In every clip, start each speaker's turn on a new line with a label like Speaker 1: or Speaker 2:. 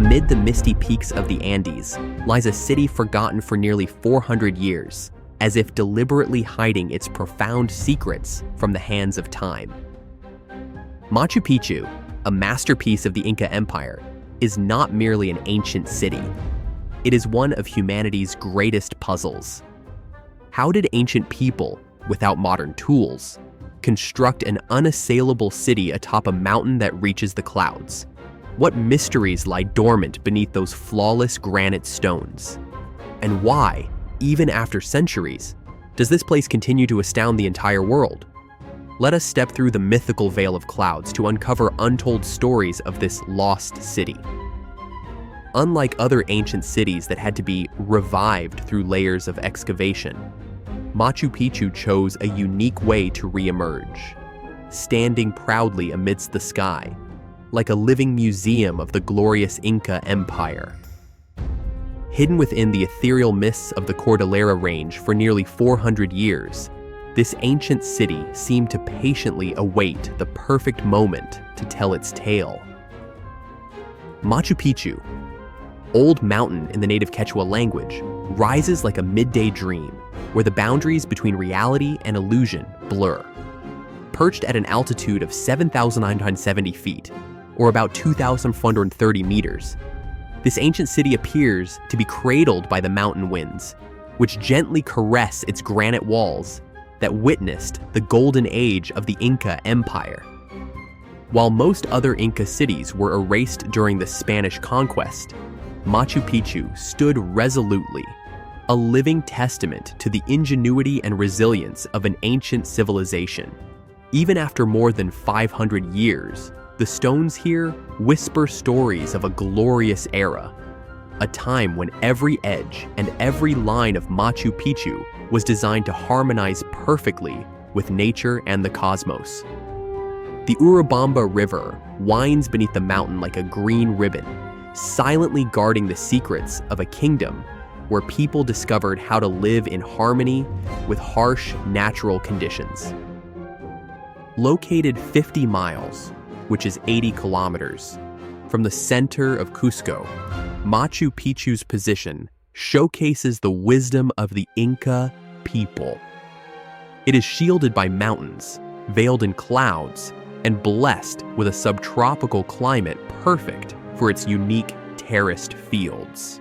Speaker 1: Amid the misty peaks of the Andes lies a city forgotten for nearly 400 years, as if deliberately hiding its profound secrets from the hands of time. Machu Picchu, a masterpiece of the Inca Empire, is not merely an ancient city. It is one of humanity's greatest puzzles. How did ancient people, without modern tools, construct an unassailable city atop a mountain that reaches the clouds? What mysteries lie dormant beneath those flawless granite stones? And why, even after centuries, does this place continue to astound the entire world? Let us step through the mythical veil of clouds to uncover untold stories of this lost city. Unlike other ancient cities that had to be revived through layers of excavation, Machu Picchu chose a unique way to re-emerge, standing proudly amidst the sky, like a living museum of the glorious Inca Empire. Hidden within the ethereal mists of the Cordillera Range for nearly 400 years, this ancient city seemed to patiently await the perfect moment to tell its tale. Machu Picchu, Old Mountain in the native Quechua language, rises like a midday dream, where the boundaries between reality and illusion blur. Perched at an altitude of 7,970 feet, or about 2,430 meters, this ancient city appears to be cradled by the mountain winds, which gently caress its granite walls that witnessed the golden age of the Inca Empire. While most other Inca cities were erased during the Spanish conquest, Machu Picchu stood resolutely, a living testament to the ingenuity and resilience of an ancient civilization. Even after more than 500 years, the stones here whisper stories of a glorious era, a time when every edge and every line of Machu Picchu was designed to harmonize perfectly with nature and the cosmos. The Urubamba River winds beneath the mountain like a green ribbon, silently guarding the secrets of a kingdom where people discovered how to live in harmony with harsh natural conditions. Located 50 miles, which is 80 kilometers, from the center of Cusco, Machu Picchu's position showcases the wisdom of the Inca people. It is shielded by mountains, veiled in clouds, and blessed with a subtropical climate perfect for its unique terraced fields.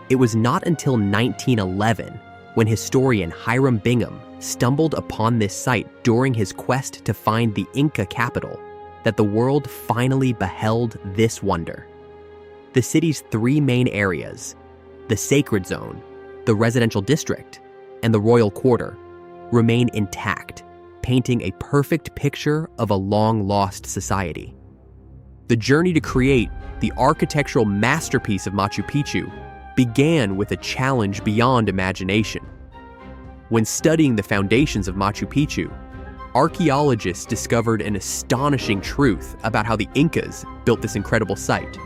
Speaker 1: It was not until 1911 when historian Hiram Bingham stumbled upon this site during his quest to find the Inca capital that the world finally beheld this wonder. The city's three main areas, the Sacred Zone, the Residential District, and the Royal Quarter, remain intact, painting a perfect picture of a long-lost society. The journey to create the architectural masterpiece of Machu Picchu began with a challenge beyond imagination. When studying the foundations of Machu Picchu, archaeologists discovered an astonishing truth about how the Incas built this incredible site.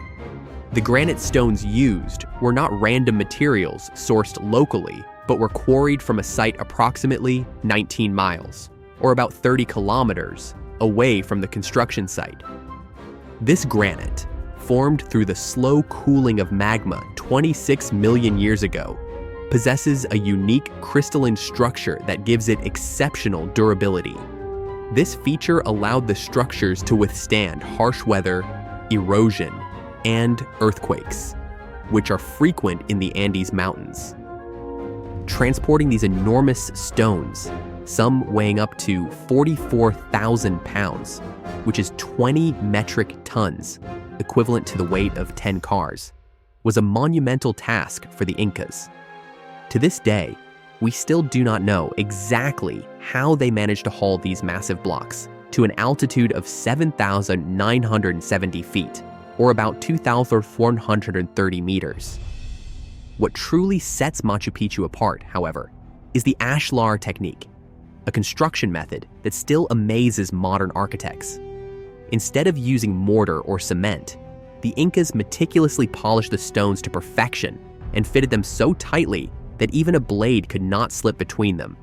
Speaker 1: The granite stones used were not random materials sourced locally, but were quarried from a site approximately 19 miles, or about 30 kilometers, away from the construction site. This granite, formed through the slow cooling of magma 26 million years ago, possesses a unique crystalline structure that gives it exceptional durability. This feature allowed the structures to withstand harsh weather, erosion, and earthquakes, which are frequent in the Andes Mountains. Transporting these enormous stones, some weighing up to 44,000 pounds, which is 20 metric tons, equivalent to the weight of 10 cars, was a monumental task for the Incas. To this day, we still do not know exactly how they managed to haul these massive blocks to an altitude of 7,970 feet, or about 2,430 meters. What truly sets Machu Picchu apart, however, is the ashlar technique, a construction method that still amazes modern architects. Instead of using mortar or cement, the Incas meticulously polished the stones to perfection and fitted them so tightly that even a blade could not slip between them.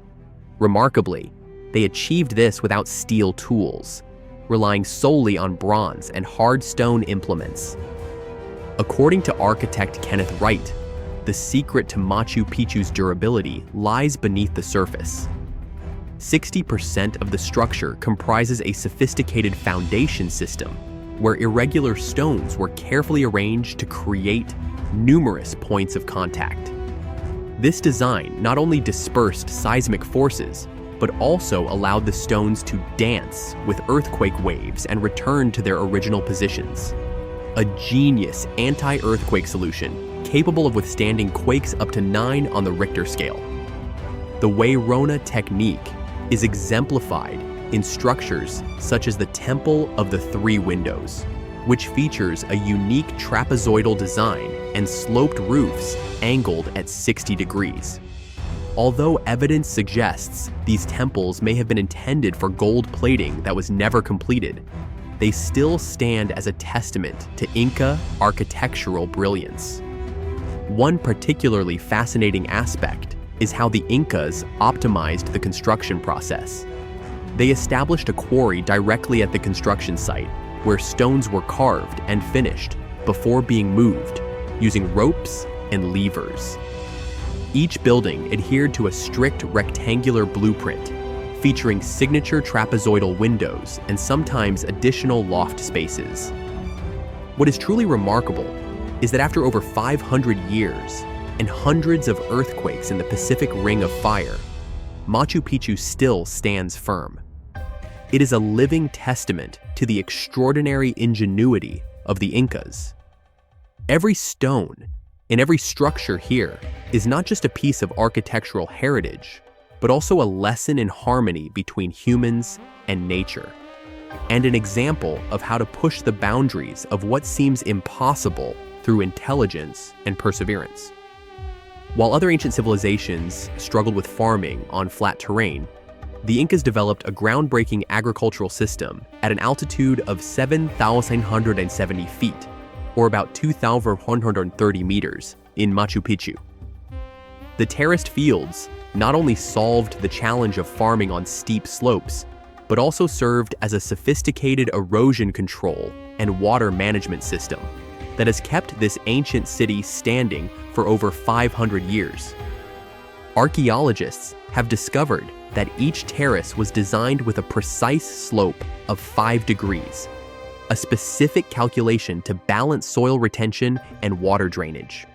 Speaker 1: Remarkably, they achieved this without steel tools, relying solely on bronze and hard stone implements. According to architect Kenneth Wright, the secret to Machu Picchu's durability lies beneath the surface. 60% of the structure comprises a sophisticated foundation system where irregular stones were carefully arranged to create numerous points of contact. This design not only dispersed seismic forces, but also allowed the stones to dance with earthquake waves and return to their original positions. A genius anti-earthquake solution capable of withstanding quakes up to 9 on the Richter scale. The Wayrona technique is exemplified in structures such as the Temple of the Three Windows, which features a unique trapezoidal design and sloped roofs angled at 60 degrees. Although evidence suggests these temples may have been intended for gold plating that was never completed, they still stand as a testament to Inca architectural brilliance. One particularly fascinating aspect is how the Incas optimized the construction process. They established a quarry directly at the construction site where stones were carved and finished before being moved using ropes and levers. Each building adhered to a strict rectangular blueprint, featuring signature trapezoidal windows and sometimes additional loft spaces. What is truly remarkable is that after over 500 years and hundreds of earthquakes in the Pacific Ring of Fire, Machu Picchu still stands firm. It is a living testament to the extraordinary ingenuity of the Incas. Every stone and every structure here is not just a piece of architectural heritage, but also a lesson in harmony between humans and nature, and an example of how to push the boundaries of what seems impossible through intelligence and perseverance. While other ancient civilizations struggled with farming on flat terrain, the Incas developed a groundbreaking agricultural system at an altitude of 7,170 feet, or about 2,130 meters, in Machu Picchu. The terraced fields not only solved the challenge of farming on steep slopes, but also served as a sophisticated erosion control and water management system that has kept this ancient city standing for over 500 years. Archaeologists have discovered that each terrace was designed with a precise slope of 5 degrees, a specific calculation to balance soil retention and water drainage.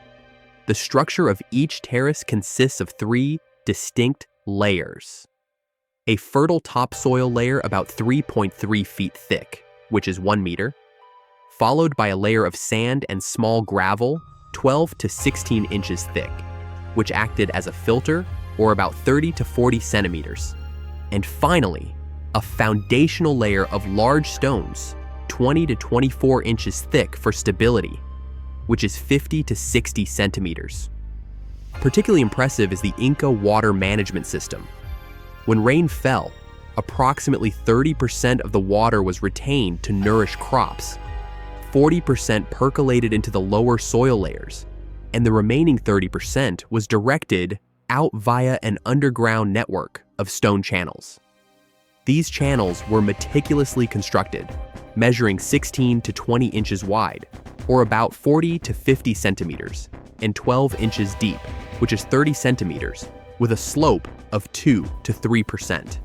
Speaker 1: The structure of each terrace consists of 3 distinct layers. A fertile topsoil layer about 3.3 feet thick, which is 1 meter, followed by a layer of sand and small gravel, 12 to 16 inches thick, which acted as a filter, or about 30 to 40 centimeters. And finally, a foundational layer of large stones, 20 to 24 inches thick for stability, which is 50 to 60 centimeters. Particularly impressive is the Inca water management system. When rain fell, approximately 30% of the water was retained to nourish crops, 40% percolated into the lower soil layers, and the remaining 30% was directed out via an underground network of stone channels. These channels were meticulously constructed, measuring 16 to 20 inches wide, or about 40 to 50 centimeters, and 12 inches deep, which is 30 centimeters, with a slope of 2 to 3%.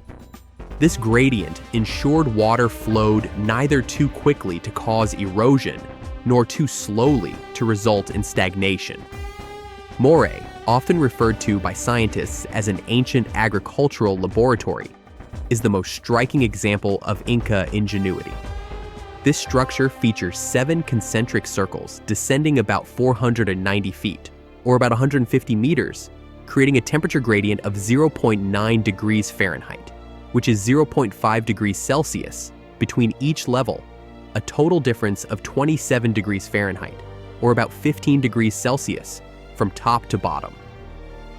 Speaker 1: This gradient ensured water flowed neither too quickly to cause erosion, nor too slowly to result in stagnation. Moray, often referred to by scientists as an ancient agricultural laboratory, is the most striking example of Inca ingenuity. This structure features 7 concentric circles descending about 490 feet, or about 150 meters, creating a temperature gradient of 0.9 degrees Fahrenheit, which is 0.5 degrees Celsius, between each level, a total difference of 27 degrees Fahrenheit, or about 15 degrees Celsius, from top to bottom.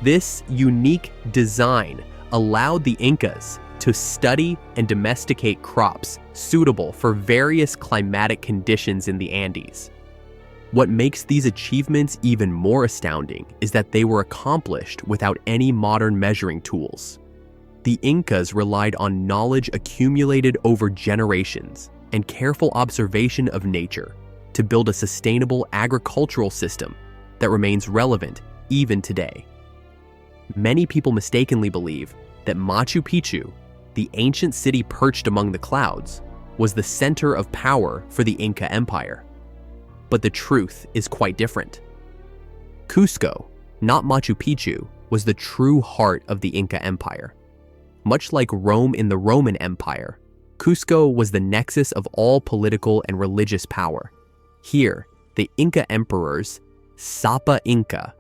Speaker 1: This unique design allowed the Incas to study and domesticate crops suitable for various climatic conditions in the Andes. What makes these achievements even more astounding is that they were accomplished without any modern measuring tools. The Incas relied on knowledge accumulated over generations and careful observation of nature to build a sustainable agricultural system that remains relevant even today. Many people mistakenly believe that Machu Picchu, the ancient city perched among the clouds, was the center of power for the Inca Empire. But the truth is quite different. Cusco, not Machu Picchu, was the true heart of the Inca Empire. Much like Rome in the Roman Empire, Cusco was the nexus of all political and religious power. Here, the Inca emperors, Sapa Inca,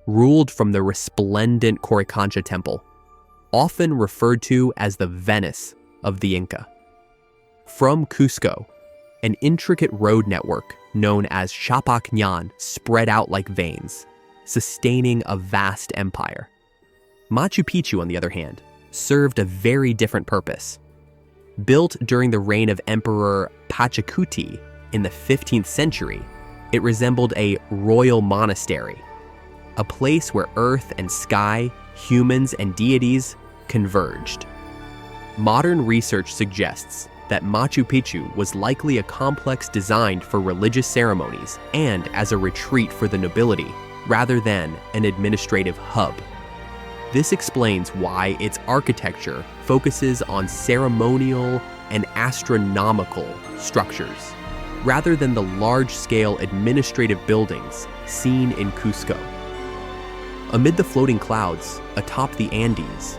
Speaker 1: ruled from the resplendent Coricancha temple, often referred to as the Venice of the Inca. From Cusco, an intricate road network known as Chapacñan spread out like veins, sustaining a vast empire. Machu Picchu, on the other hand, served a very different purpose. Built during the reign of Emperor Pachacuti in the 15th century, it resembled a royal monastery, a place where earth and sky, humans and deities converged. Modern research suggests that Machu Picchu was likely a complex designed for religious ceremonies and as a retreat for the nobility, rather than an administrative hub. This explains why its architecture focuses on ceremonial and astronomical structures, rather than the large-scale administrative buildings seen in Cusco. Amid the floating clouds atop the Andes,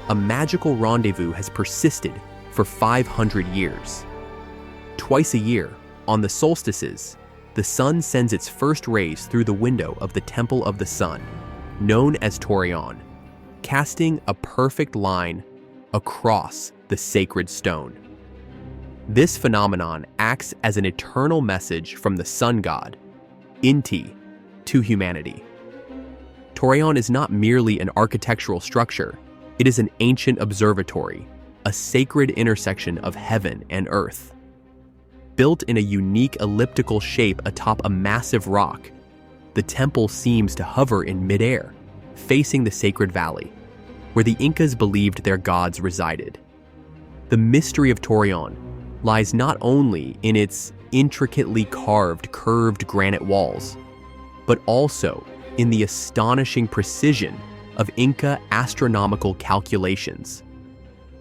Speaker 1: a magical rendezvous has persisted for 500 years. Twice a year, on the solstices, the sun sends its first rays through the window of the Temple of the Sun, known as Torreon, casting a perfect line across the sacred stone. This phenomenon acts as an eternal message from the sun god, Inti, to humanity. Torreon is not merely an architectural structure, it is an ancient observatory, a sacred intersection of heaven and earth. Built in a unique elliptical shape atop a massive rock, the temple seems to hover in midair, facing the sacred valley, where the Incas believed their gods resided. The mystery of Torreon lies not only in its intricately carved, curved granite walls, but also in the astonishing precision of Inca astronomical calculations.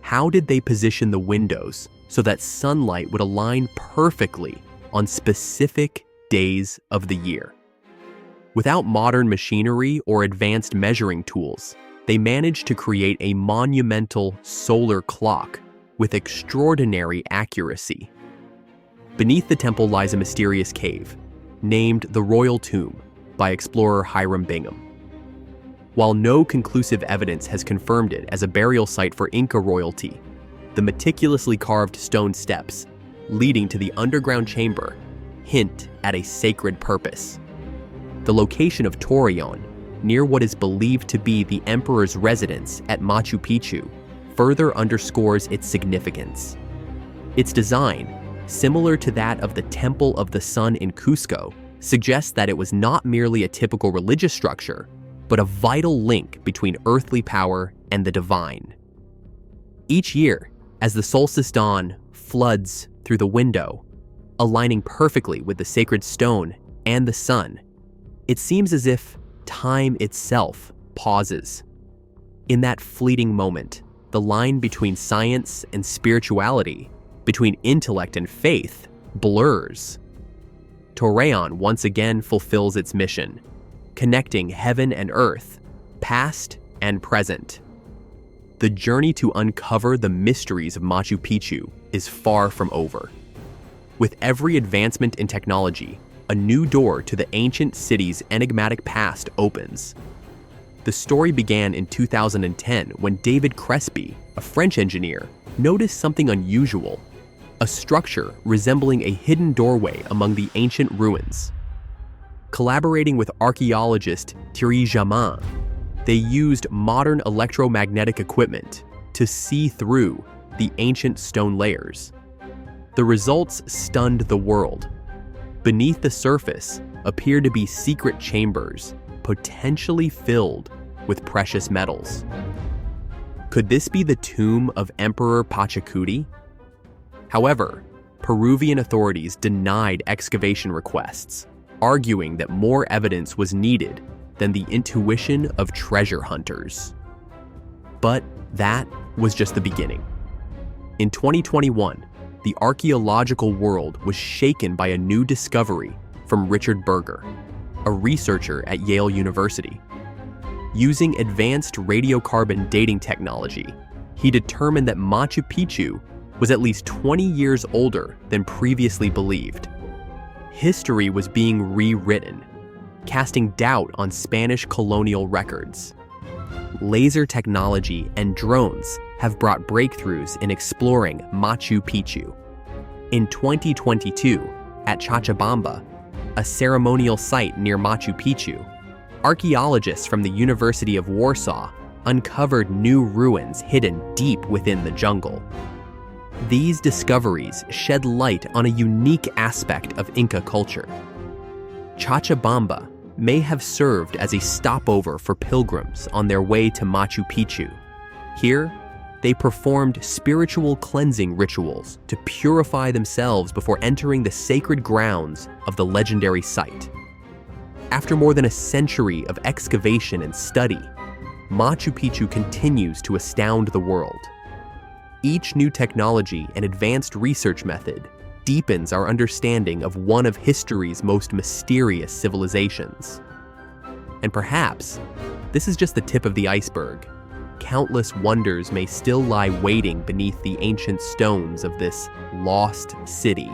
Speaker 1: How did they position the windows so that sunlight would align perfectly on specific days of the year? Without modern machinery or advanced measuring tools, they managed to create a monumental solar clock with extraordinary accuracy. Beneath the temple lies a mysterious cave, named the Royal Tomb by explorer Hiram Bingham. While no conclusive evidence has confirmed it as a burial site for Inca royalty, the meticulously carved stone steps leading to the underground chamber hint at a sacred purpose. The location of Torreon, near what is believed to be the emperor's residence at Machu Picchu, further underscores its significance. Its design, similar to that of the Temple of the Sun in Cusco, suggests that it was not merely a typical religious structure, but a vital link between earthly power and the divine. Each year, as the solstice dawn floods through the window, aligning perfectly with the sacred stone and the sun, it seems as if time itself pauses. In that fleeting moment, the line between science and spirituality, between intellect and faith, blurs. Torreon once again fulfills its mission, connecting heaven and earth, past and present. The journey to uncover the mysteries of Machu Picchu is far from over. With every advancement in technology, a new door to the ancient city's enigmatic past opens. The story began in 2010 when David Crespi, a French engineer, noticed something unusual, a structure resembling a hidden doorway among the ancient ruins. Collaborating with archaeologist Thierry Jamin, they used modern electromagnetic equipment to see through the ancient stone layers. The results stunned the world. Beneath the surface appeared to be secret chambers, potentially filled with precious metals. Could this be the tomb of Emperor Pachacuti? However, Peruvian authorities denied excavation requests, arguing that more evidence was needed than the intuition of treasure hunters. But that was just the beginning. In 2021, the archaeological world was shaken by a new discovery from Richard Berger, a researcher at Yale University. Using advanced radiocarbon dating technology, he determined that Machu Picchu was at least 20 years older than previously believed. History was being rewritten, casting doubt on Spanish colonial records. Laser technology and drones have brought breakthroughs in exploring Machu Picchu. In 2022, at Cochabamba, a ceremonial site near Machu Picchu, archaeologists from the University of Warsaw uncovered new ruins hidden deep within the jungle. These discoveries shed light on a unique aspect of Inca culture. Cochabamba may have served as a stopover for pilgrims on their way to Machu Picchu. Here, they performed spiritual cleansing rituals to purify themselves before entering the sacred grounds of the legendary site. After more than a century of excavation and study, Machu Picchu continues to astound the world. Each new technology and advanced research method deepens our understanding of one of history's most mysterious civilizations. And perhaps, this is just the tip of the iceberg. Countless wonders may still lie waiting beneath the ancient stones of this lost city.